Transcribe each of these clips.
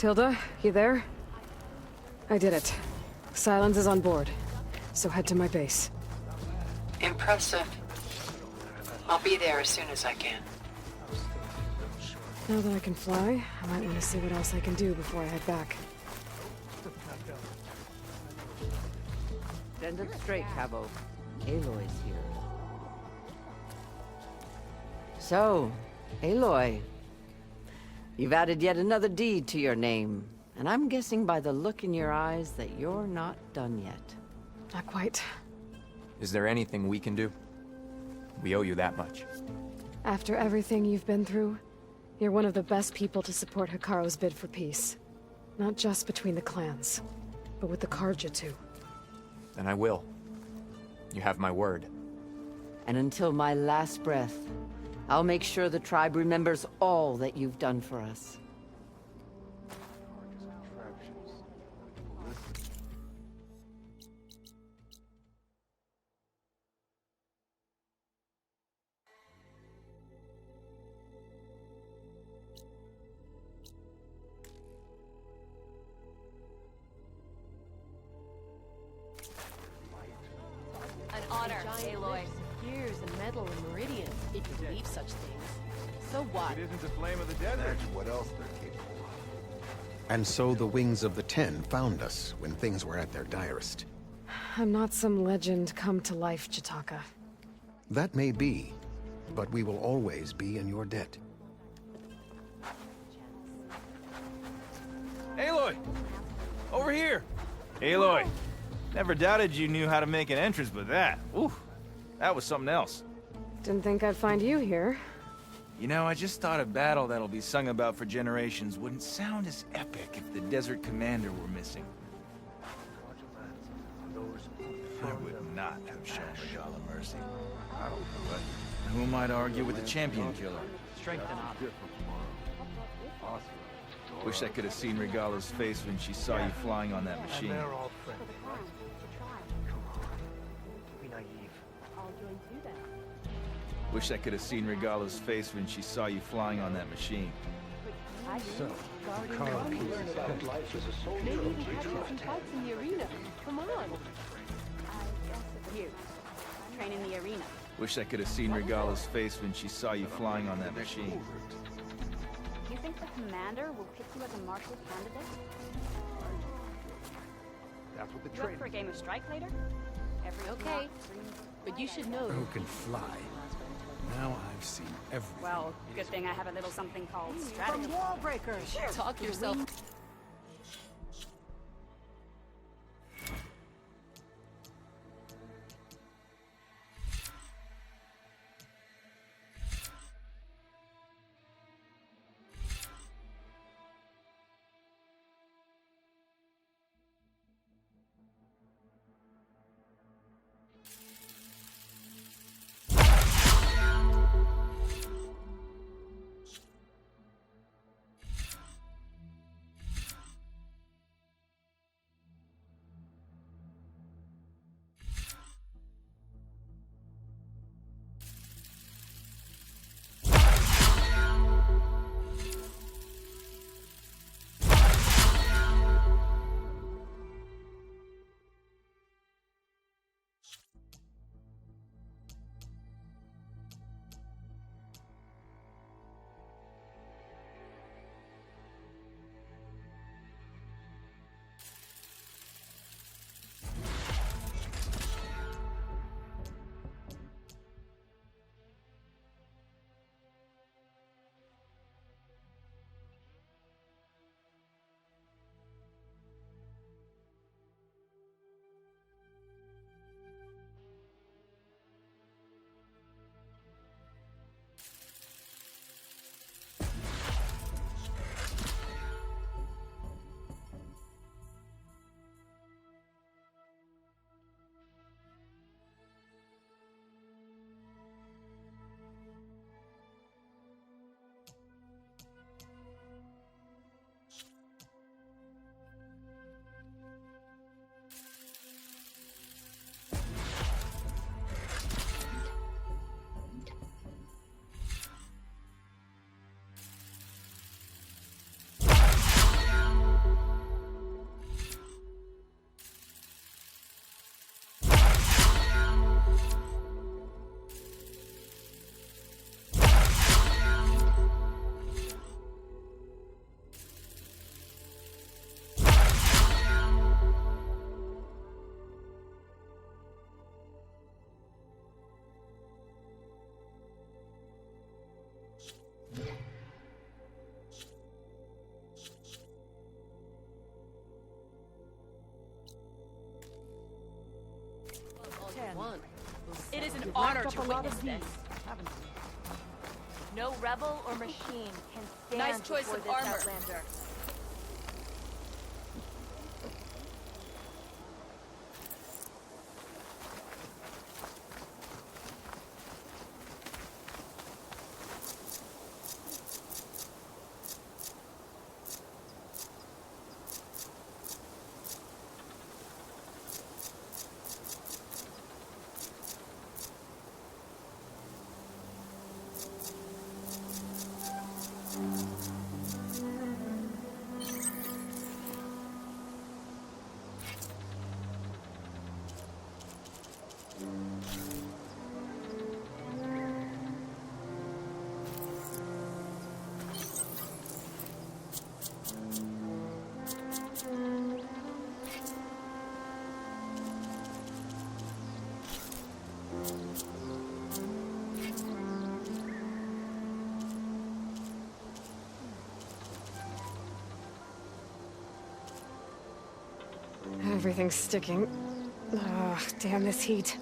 Tilda, you there? I did it. Silence is on board, so head to my base. Impressive. I'll be there as soon as I can. Now that I can fly, I might want to see what else I can do before I head back. Send it straight, Cabo. Aloy's here. So, Aloy, you've added yet another deed to your name, and I'm guessing by the look in your eyes that you're not done yet. Not quite. Is there anything we can do? We owe you that much. After everything you've been through, you're one of the best people to support Hikaru's bid for peace. Not just between the clans, but with the Carja too. Then I will. You have my word. And until my last breath, I'll make sure the tribe remembers all that you've done for us. An honor, Aloy. Gears and metal and meridian, if you believe such things. So what? It isn't the flame of the desert. That's what else they're capable of. And so the Wings of the Ten found us when things were at their direst. I'm not some legend come to life, Chitaka. That may be, but we will always be in your debt. Aloy! Over here! Aloy! Never doubted you knew how to make an entrance, but that, ooh, that was something else. Didn't think I'd find you here. You know, I just thought a battle that'll be sung about for generations wouldn't sound as epic if the Desert Commander were missing. I would not have shown Regala mercy. But who might argue with the Champion Killer? Strength and honor. Wish I could have seen Regala's face when she saw you flying on that machine. Wish I could have seen Regala's face when she saw you flying on that machine. So, Maybe you can have some fights in the arena. Come on. You. Train in the arena. Wish I could have seen Regala's face when she saw you flying on that machine. You think the commander will pick you as a martial candidate? That's what the You up for a game of strike later? Okay, but you should know. Who can fly? Now I've seen everything. Well, good thing I have a little something called strategy. Wall breakers! Talk yourself. It is an honor to witness this. No rebel or machine can stand Nice choice before of this armor. outlander. Everything's sticking. Ugh, damn this heat.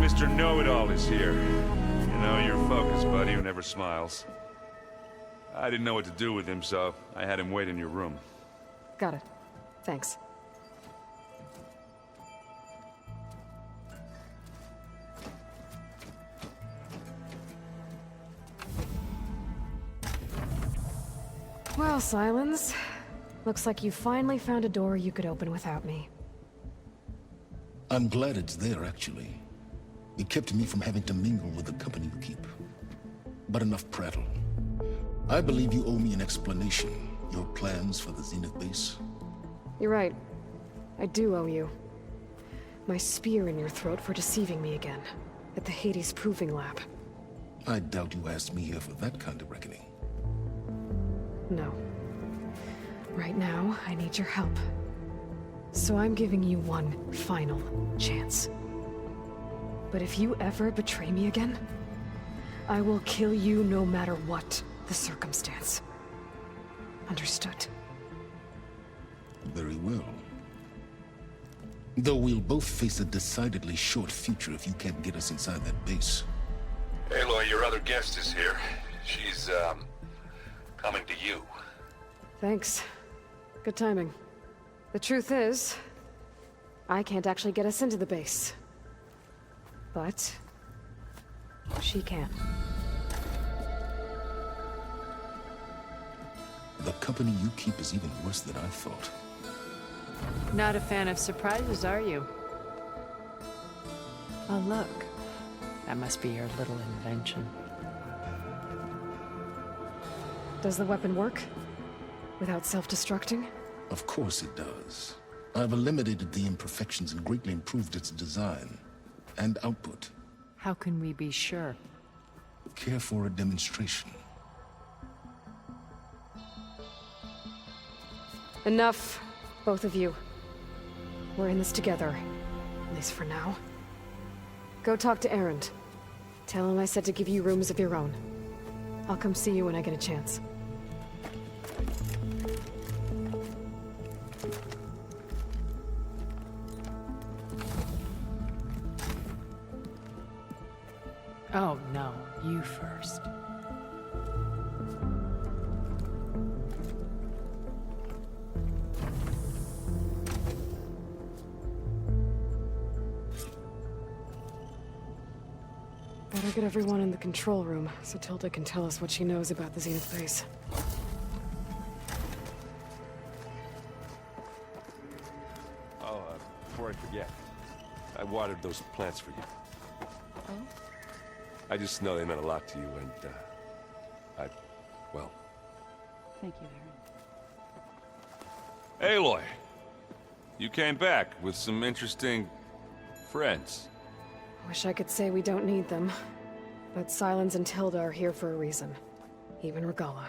Mr. Know-It-All is here. You know, your focus buddy who never smiles. I didn't know what to do with him, so I had him wait in your room. Got it. Thanks. Well, Silence. Looks like you finally found a door you could open without me. I'm glad it's there, actually. It kept me from having to mingle with the company you keep. But enough prattle. I believe you owe me an explanation. Your plans for the Zenith base? You're right. I do owe you. My spear in your throat for deceiving me again. At the Hades Proving Lab. I doubt you asked me here for that kind of reckoning. No. Right now, I need your help. So I'm giving you one final chance. But if you ever betray me again, I will kill you no matter what the circumstance. Understood? Very well. Though we'll both face a decidedly short future if you can't get us inside that base. Aloy, your other guest is here. She's, coming to you. Thanks. Good timing. The truth is, I can't actually get us into the base. But she can. The company you keep is even worse than I thought. Not a fan of surprises, are you? Oh, look. That must be your little invention. Does the weapon work? Without self-destructing? Of course it does. I've eliminated the imperfections and greatly improved its design and output. How can we be sure? Care for a demonstration? Enough, both of you. We're in this together, at least for now. Go talk to Erend. Tell him I said to give you rooms of your own. I'll come see you when I get a chance. Oh, no. You first. Better get everyone in the control room, so Tilda can tell us what she knows about the Zenith base. Oh, before I forget, I watered those plants for you. Oh? I just know they meant a lot to you, and, well... Thank you, Aaron. Aloy! You came back with some interesting... friends. Wish I could say we don't need them. But Silence and Tilda are here for a reason. Even Regala.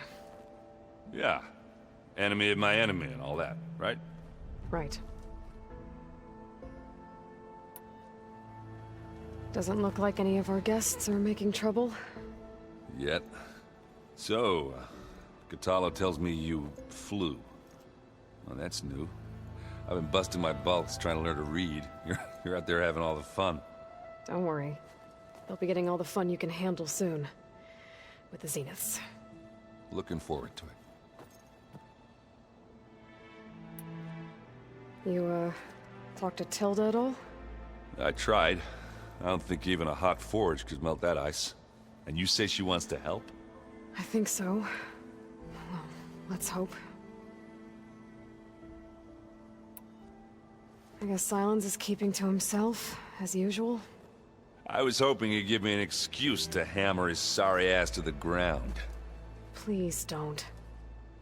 Yeah. Enemy of my enemy and all that, right? Right. Doesn't look like any of our guests are making trouble. Yet. So, Katalo tells me you flew. Well, that's new. I've been busting my balls trying to learn to read. You're out there having all the fun. Don't worry. They'll be getting all the fun you can handle soon. With the Zeniths. Looking forward to it. You, talked to Tilda at all? I tried. I don't think even a hot forge could melt that ice. And you say she wants to help? I think so. Well, let's hope. I guess Silence is keeping to himself, as usual. I was hoping he'd give me an excuse to hammer his sorry ass to the ground. Please don't.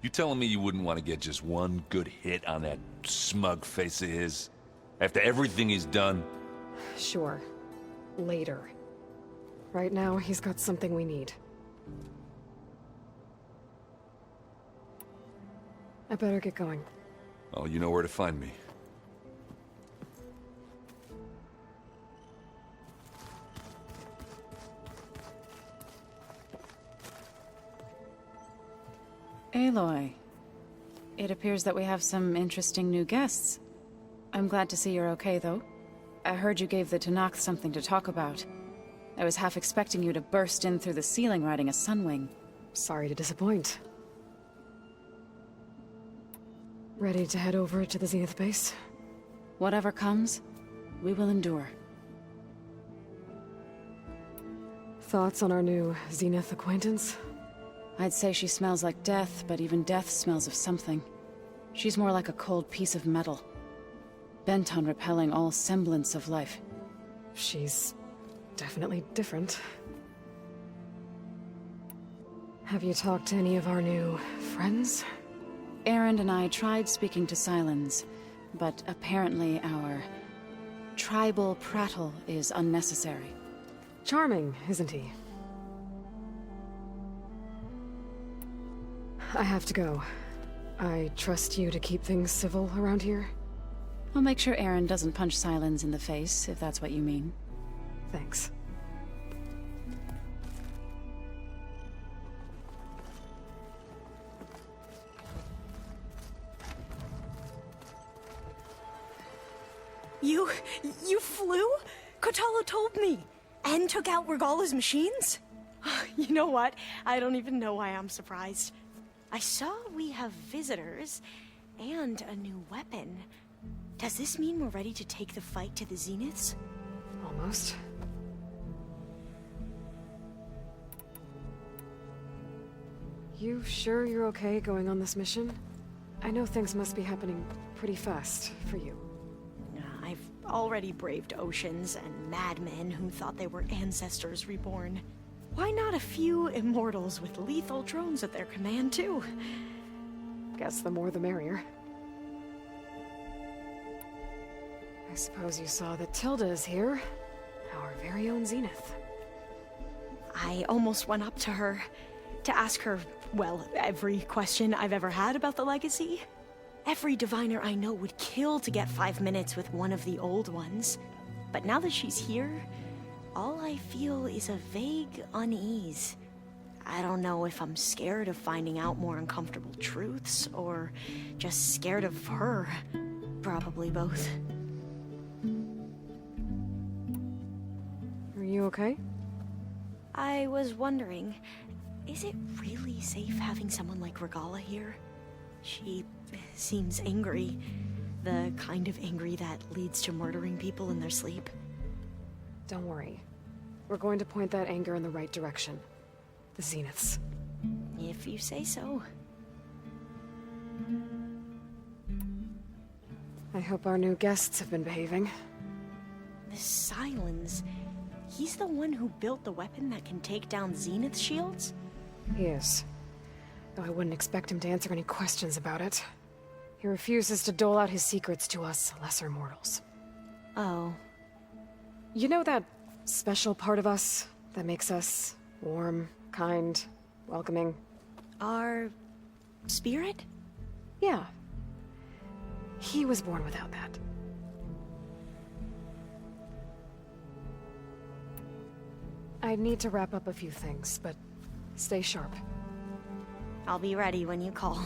You telling me you wouldn't want to get just one good hit on that smug face of his? After everything he's done? Sure. Later. Right now, he's got something we need. I better get going. Oh, you know where to find me. Aloy. It appears that we have some interesting new guests. I'm glad to see you're okay, though. I heard you gave the Tanakh something to talk about. I was half expecting you to burst in through the ceiling riding a sunwing. Sorry to disappoint. Ready to head over to the Zenith base? Whatever comes, we will endure. Thoughts on our new Zenith acquaintance? I'd say she smells like death, but even death smells of something. She's more like a cold piece of metal, bent on repelling all semblance of life. She's definitely different. Have you talked to any of our new friends? Erend and I tried speaking to Sylens, but apparently our tribal prattle is unnecessary. Charming, isn't he? I have to go. I trust you to keep things civil around here? I'll make sure Erend doesn't punch Sylens in the face, if that's what you mean. Thanks. You flew? Kotalo told me. And took out Regala's machines? You know what? I don't even know why I'm surprised. I saw we have visitors and a new weapon. Does this mean we're ready to take the fight to the Zeniths? Almost. You sure you're okay going on this mission? I know things must be happening pretty fast for you. I've already braved oceans and madmen who thought they were ancestors reborn. Why not a few immortals with lethal drones at their command, too? Guess the more the merrier. I suppose you saw that Tilda is here. Our very own Zenith. I almost went up to her to ask her, well, every question I've ever had about the legacy. Every diviner I know would kill to get 5 minutes with one of the old ones. But now that she's here, all I feel is a vague unease. I don't know if I'm scared of finding out more uncomfortable truths, or just scared of her. Probably both. Are you okay? I was wondering, is it really safe having someone like Regala here? She seems angry. The kind of angry that leads to murdering people in their sleep. Don't worry. We're going to point that anger in the right direction. The Zeniths. If you say so. I hope our new guests have been behaving. The Sylens. He's the one who built the weapon that can take down Zenith shields? He is. Though I wouldn't expect him to answer any questions about it. He refuses to dole out his secrets to us lesser mortals. Oh. You know that special part of us that makes us warm, kind, welcoming? Our spirit? Yeah. He was born without that. I need to wrap up a few things, but stay sharp. I'll be ready when you call.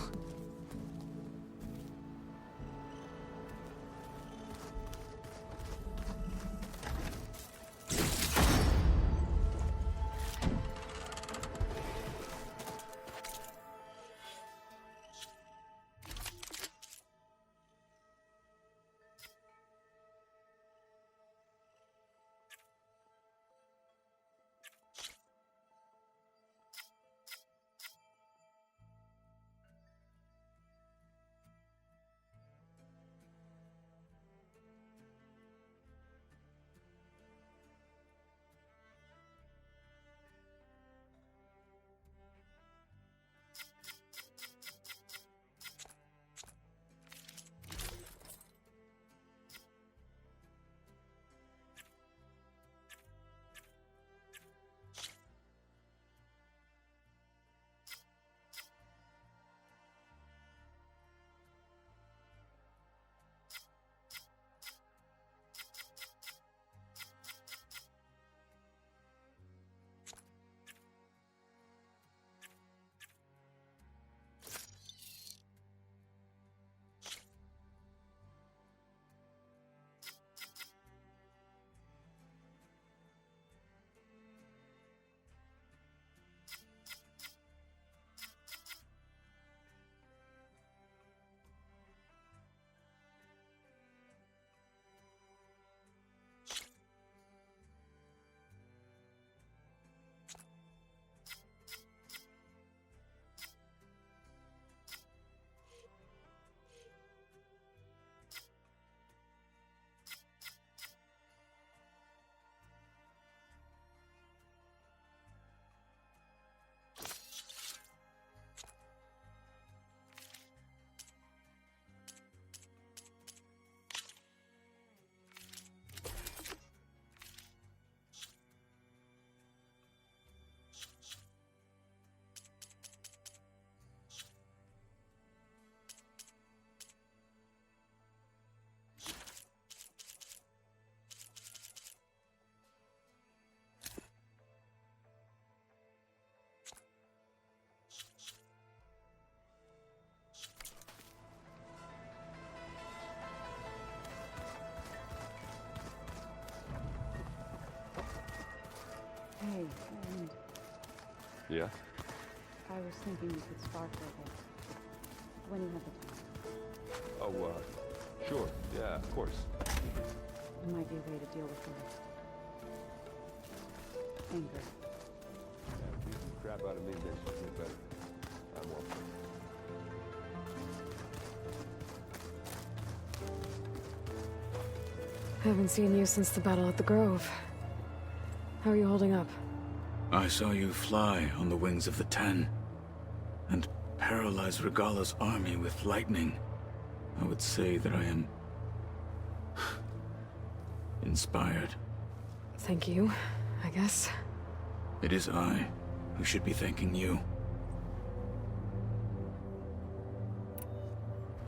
Yeah? I was thinking you could spar for a bit. When you have the time. Oh, sure. Yeah, of course. It might be a way to deal with my anger. Yeah, beat the crap out of me makes you feel better. I won't. Haven't seen you since the battle at the Grove. How are you holding up? I saw you fly on the wings of the Ten, and paralyze Regala's army with lightning. I would say that I am inspired. Thank you, I guess. It is I who should be thanking you.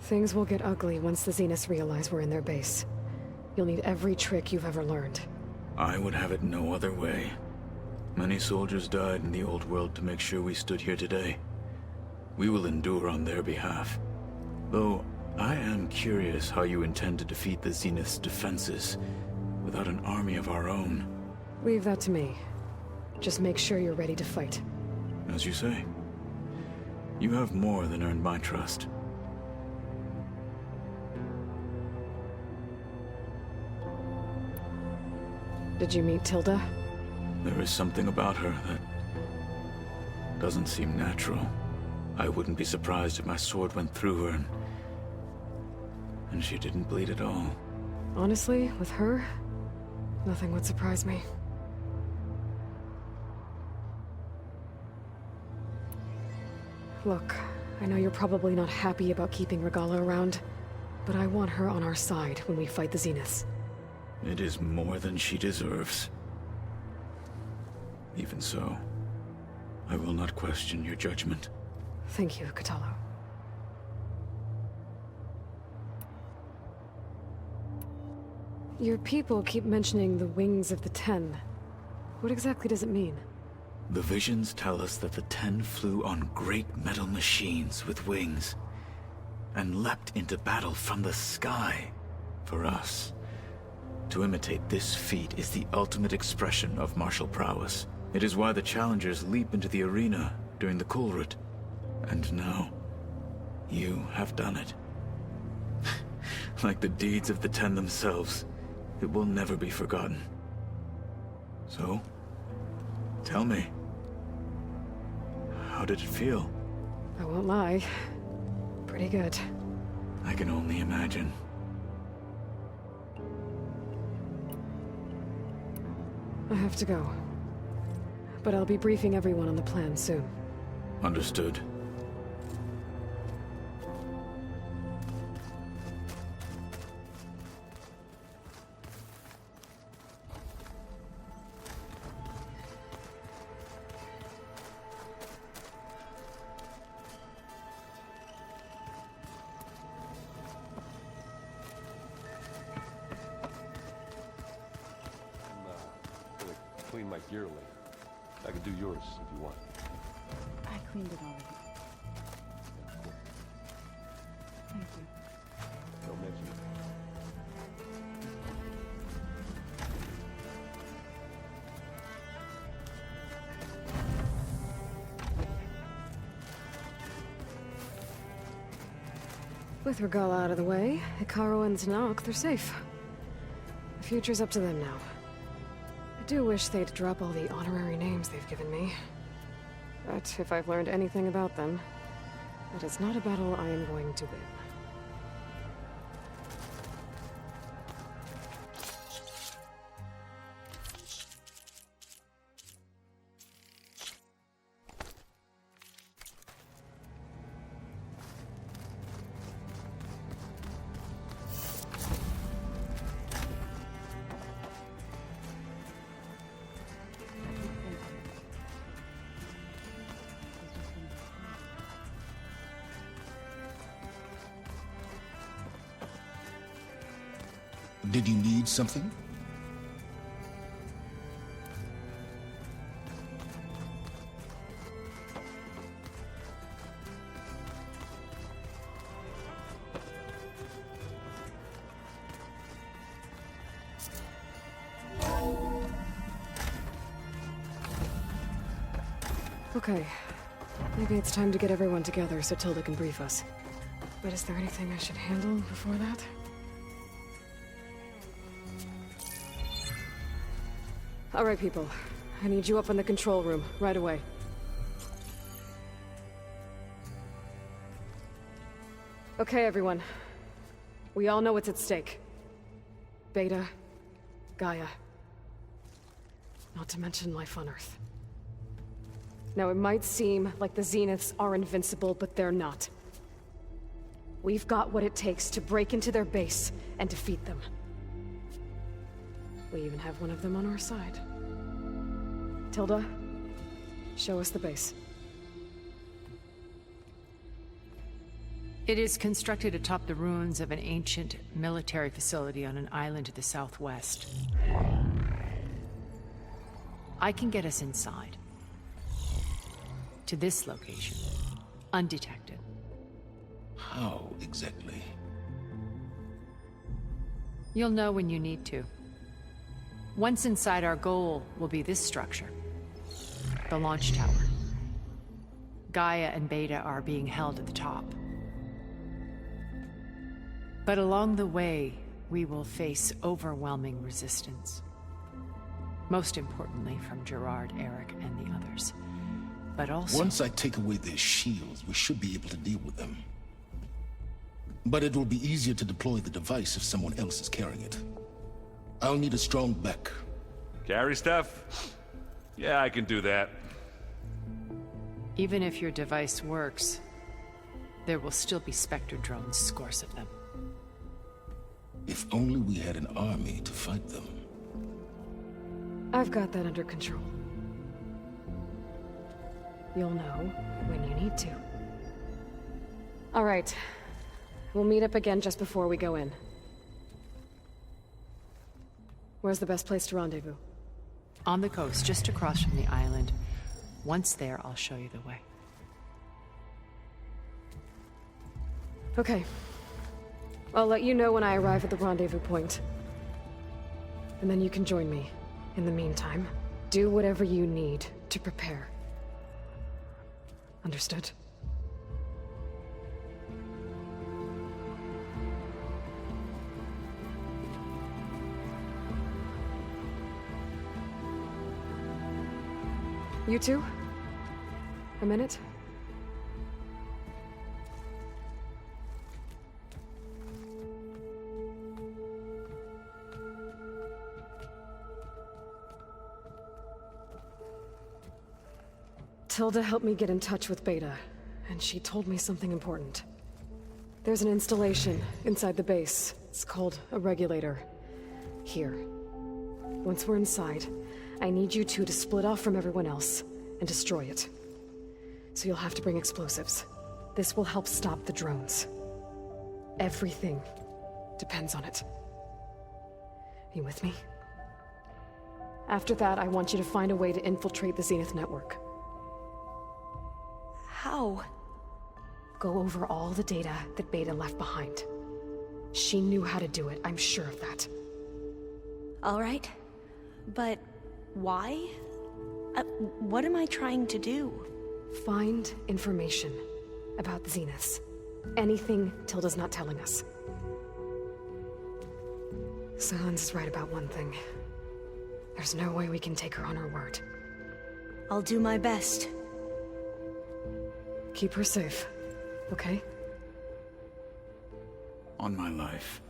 Things will get ugly once the Zeniths realize we're in their base. You'll need every trick you've ever learned. I would have it no other way. Many soldiers died in the old world to make sure we stood here today. We will endure on their behalf. Though, I am curious how you intend to defeat the Zenith's defenses without an army of our own. Leave that to me. Just make sure you're ready to fight. As you say. You have more than earned my trust. Did you meet Tilda? There is something about her that doesn't seem natural. I wouldn't be surprised if my sword went through her and she didn't bleed at all. Honestly, with her, nothing would surprise me. Look, I know you're probably not happy about keeping Regala around, but I want her on our side when we fight the Zeniths. It is more than she deserves. Even so, I will not question your judgment. Thank you, Kotallo. Your people keep mentioning the wings of the Ten. What exactly does it mean? The visions tell us that the Ten flew on great metal machines with wings, and leapt into battle from the sky. For us, to imitate this feat is the ultimate expression of martial prowess. It is why the challengers leap into the arena during the Kulrut. And now, you have done it. Like the deeds of the Ten themselves, it will never be forgotten. So, tell me, how did it feel? I won't lie. Pretty good. I can only imagine. I have to go. But I'll be briefing everyone on the plan soon. Understood. Clean my gear later. I could do yours if you want. I cleaned it already. Thank you. Don't mention it. With Regala out of the way, Hikaru and Zanok, they're safe. The future's up to them now. I do wish they'd drop all the honorary names they've given me. But if I've learned anything about them, it is not a battle I am going to win. Did you need something? Okay. Maybe it's time to get everyone together so Tilda can brief us. But is there anything I should handle before that? Alright, people. I need you up in the control room, right away. Okay, everyone. We all know what's at stake. Beta, Gaia. Not to mention life on Earth. Now, it might seem like the Zeniths are invincible, but they're not. We've got what it takes to break into their base and defeat them. We even have one of them on our side. Tilda, show us the base. It is constructed atop the ruins of an ancient military facility on an island to the southwest. I can get us inside. To this location, undetected. How exactly? You'll know when you need to. Once inside, our goal will be this structure. The launch tower. Gaia and Beta are being held at the top. But along the way, we will face overwhelming resistance. Most importantly from Gerard, Eric, and the others. But also... Once I take away their shields, we should be able to deal with them. But it will be easier to deploy the device if someone else is carrying it. I'll need a strong back. Carry stuff? Yeah, I can do that. Even if your device works, there will still be Spectre drones, scores of them. If only we had an army to fight them. I've got that under control. You'll know when you need to. All right. We'll meet up again just before we go in. Where's the best place to rendezvous? On the coast, just across from the island. Once there, I'll show you the way. Okay. I'll let you know when I arrive at the rendezvous point. And then you can join me. In the meantime, do whatever you need to prepare. Understood? You two? A minute? Tilda helped me get in touch with Beta, and she told me something important. There's an installation inside the base. It's called a regulator. Here. Once we're inside, I need you two to split off from everyone else and destroy it. So you'll have to bring explosives. This will help stop the drones. Everything depends on it. You with me? After that, I want you to find a way to infiltrate the Zenith network. How? Go over all the data that Beta left behind. She knew how to do it, I'm sure of that. All right. But why? What am I trying to do? Find information about the Zeniths. Anything Tilda's not telling us. Sans is right about one thing. There's no way we can take her on her word. I'll do my best. Keep her safe, okay? On my life.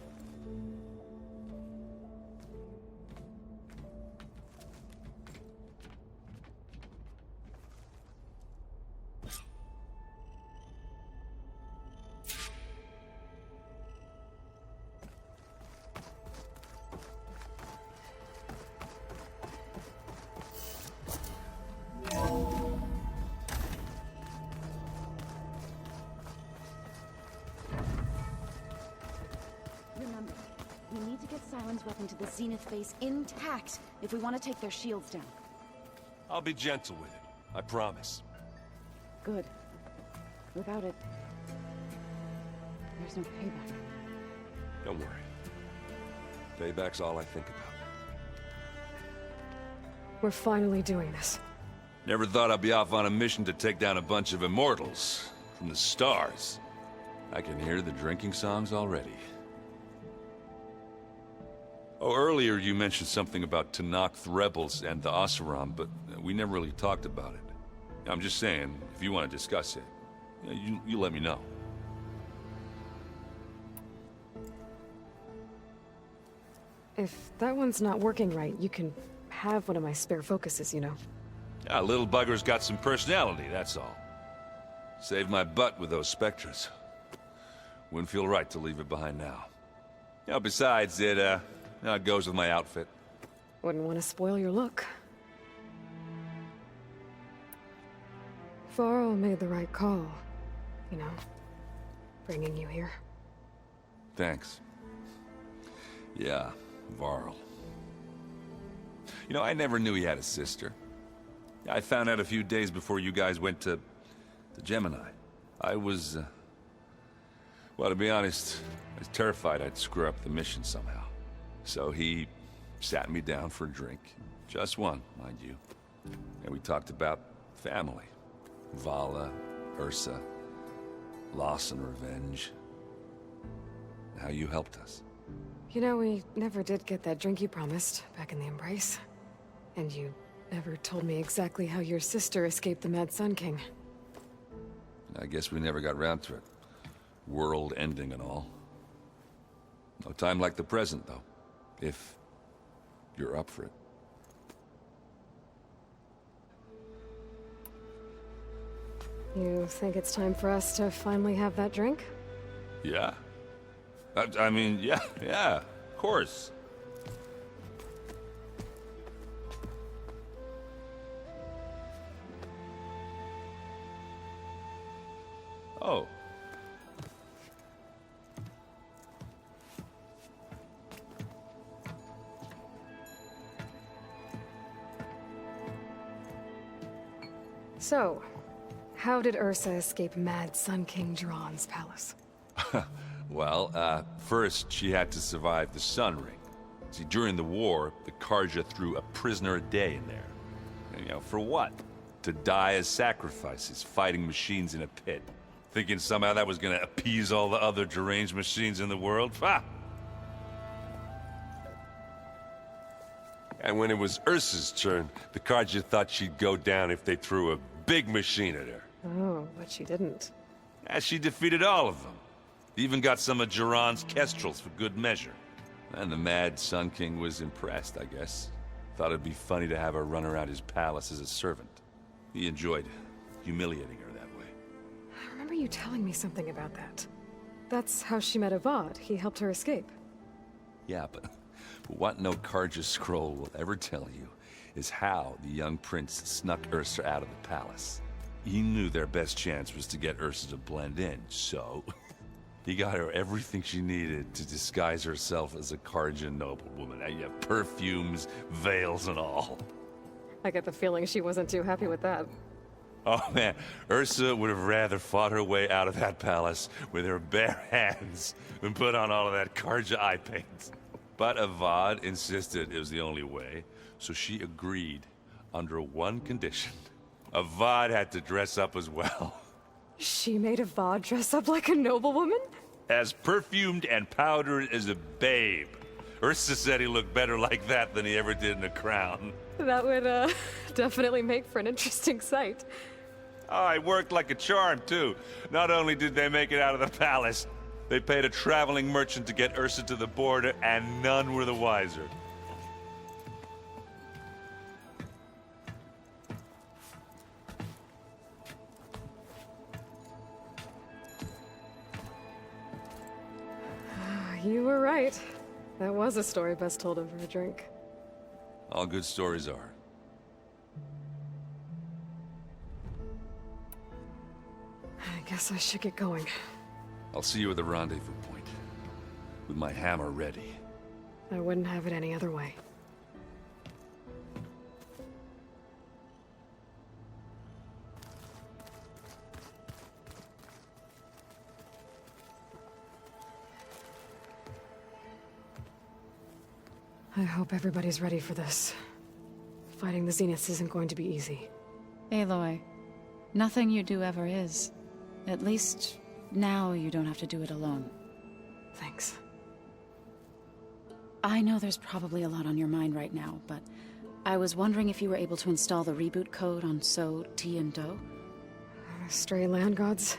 Remember, we need to get Silen's weapon to the Zenith base intact if we want to take their shields down. I'll be gentle with it, I promise. Good. Without it, there's no payback. Don't worry. Payback's all I think about. We're finally doing this. Never thought I'd be off on a mission to take down a bunch of immortals from the stars. I can hear the drinking songs already. Oh, earlier you mentioned something about Tenakth rebels and the Oseram, but we never really talked about it. I'm just saying, if you want to discuss it, you let me know. If that one's not working right, you can have one of my spare focuses, you know. Yeah, little bugger's got some personality, that's all. Saved my butt with those specters. Wouldn't feel right to leave it behind now. You know, besides, it goes with my outfit. Wouldn't want to spoil your look. Varl made the right call, you know, bringing you here. Thanks. Yeah, Varl. You know, I never knew he had a sister. I found out a few days before you guys went to Gemini. I was, well, to be honest, I was terrified I'd screw up the mission somehow. So he sat me down for a drink. Just one, mind you. And we talked about family. Vala, Ursa, loss and revenge. How you helped us. You know, we never did get that drink you promised back in the Embrace. And you never told me exactly how your sister escaped the Mad Sun King. I guess we never got round to it. World ending and all. No time like the present, though. If you're up for it. You think it's time for us to finally have that drink? Yeah. I mean, yeah, of course. Oh. So, how did Ursa escape Mad Sun King Jiran's palace? Well, first she had to survive the Sun Ring. See, during the war, the Karja threw a prisoner a day in there. And, you know, for what? To die as sacrifices, fighting machines in a pit. Thinking somehow that was gonna appease all the other deranged machines in the world? Ha! And when it was Ursa's turn, the Karja thought she'd go down if they threw a big machine at her. Oh, but she didn't. And she defeated all of them. Even got some of Jiran's kestrels for good measure. And the Mad Sun King was impressed, I guess. Thought it'd be funny to have her run around his palace as a servant. He enjoyed humiliating her that way. I remember you telling me something about that. That's how she met Avad. He helped her escape. Yeah, but what no Karja scroll will ever tell you is how the young prince snuck Ursa out of the palace. He knew their best chance was to get Ursa to blend in, so he got her everything she needed to disguise herself as a Karja noblewoman. You have perfumes, veils, and all. I get the feeling she wasn't too happy with that. Oh man, Ursa would have rather fought her way out of that palace with her bare hands than put on all of that Karja eye paint. But Avad insisted it was the only way, so she agreed under one condition. Avad had to dress up as well. She made Avad dress up like a noblewoman? As perfumed and powdered as a babe. Ursa said he looked better like that than he ever did in a crown. That would, definitely make for an interesting sight. Oh, it worked like a charm, too. Not only did they make it out of the palace, they paid a traveling merchant to get Ursa to the border, and none were the wiser. You were right. That was a story best told over a drink. All good stories are. I guess I should get going. I'll see you at the rendezvous point. With my hammer ready. I wouldn't have it any other way. I hope everybody's ready for this. Fighting the Zeniths isn't going to be easy. Aloy, nothing you do ever is. At least, now you don't have to do it alone. Thanks. I know there's probably a lot on your mind right now, but I was wondering if you were able to install the reboot code on So, T, and Do? Stray land gods?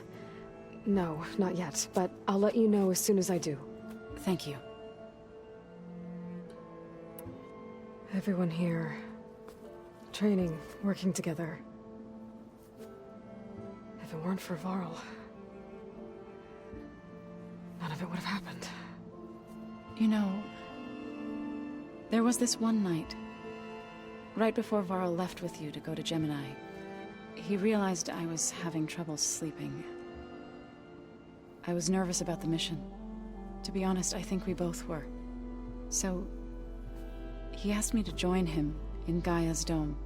No, not yet, but I'll let you know as soon as I do. Thank you. Everyone here... training, working together. If it weren't for Varl... none of it would have happened. You know... there was this one night, right before Varl left with you to go to Gemini. He realized I was having trouble sleeping. I was nervous about the mission. To be honest, I think we both were. So... he asked me to join him in Gaia's dome.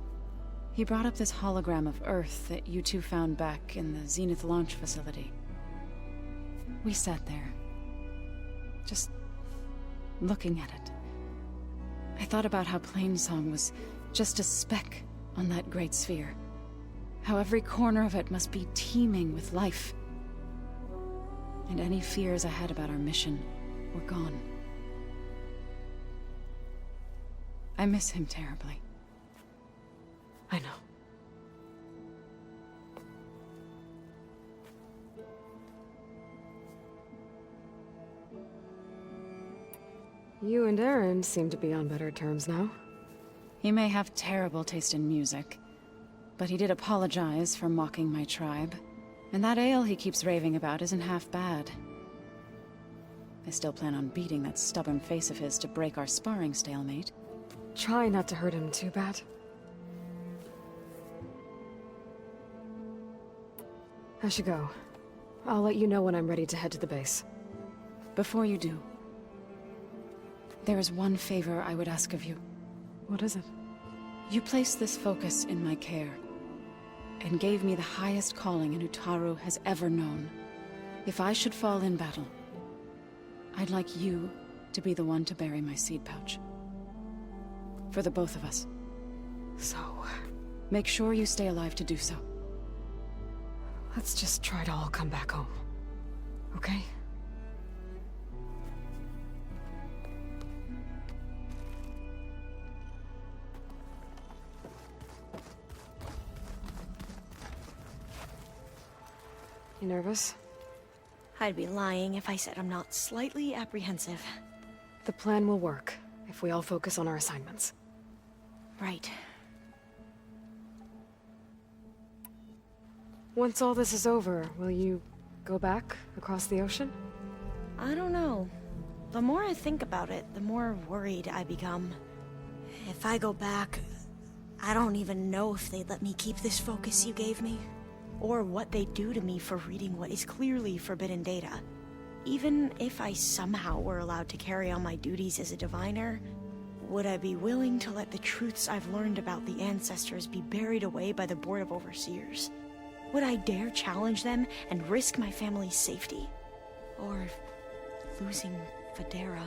He brought up this hologram of Earth that you two found back in the Zenith launch facility. We sat there, just looking at it. I thought about how Plainsong was just a speck on that great sphere. How every corner of it must be teeming with life. And any fears I had about our mission were gone. I miss him terribly. I know. You and Aaron seem to be on better terms now. He may have terrible taste in music, but he did apologize for mocking my tribe. And that ale he keeps raving about isn't half bad. I still plan on beating that stubborn face of his to break our sparring stalemate. Try not to hurt him too bad. I should go. I'll let you know when I'm ready to head to the base. Before you do, there is one favor I would ask of you. What is it? You placed this focus in my care, and gave me the highest calling an Utaru has ever known. If I should fall in battle, I'd like you to be the one to bury my seed pouch. For the both of us. So... make sure you stay alive to do so. let's just try to all come back home. Okay? You nervous? I'd be lying if I said I'm not slightly apprehensive. The plan will work, if we all focus on our assignments. Right. Once all this is over, will you go back across the ocean? I don't know. The more I think about it, the more worried I become. If I go back, I don't even know if they'd let me keep this focus you gave me. Or what they'd do to me for reading what is clearly forbidden data. Even if I somehow were allowed to carry on my duties as a diviner, would I be willing to let the truths I've learned about the ancestors be buried away by the Board of Overseers? Would I dare challenge them and risk my family's safety? Or losing Federa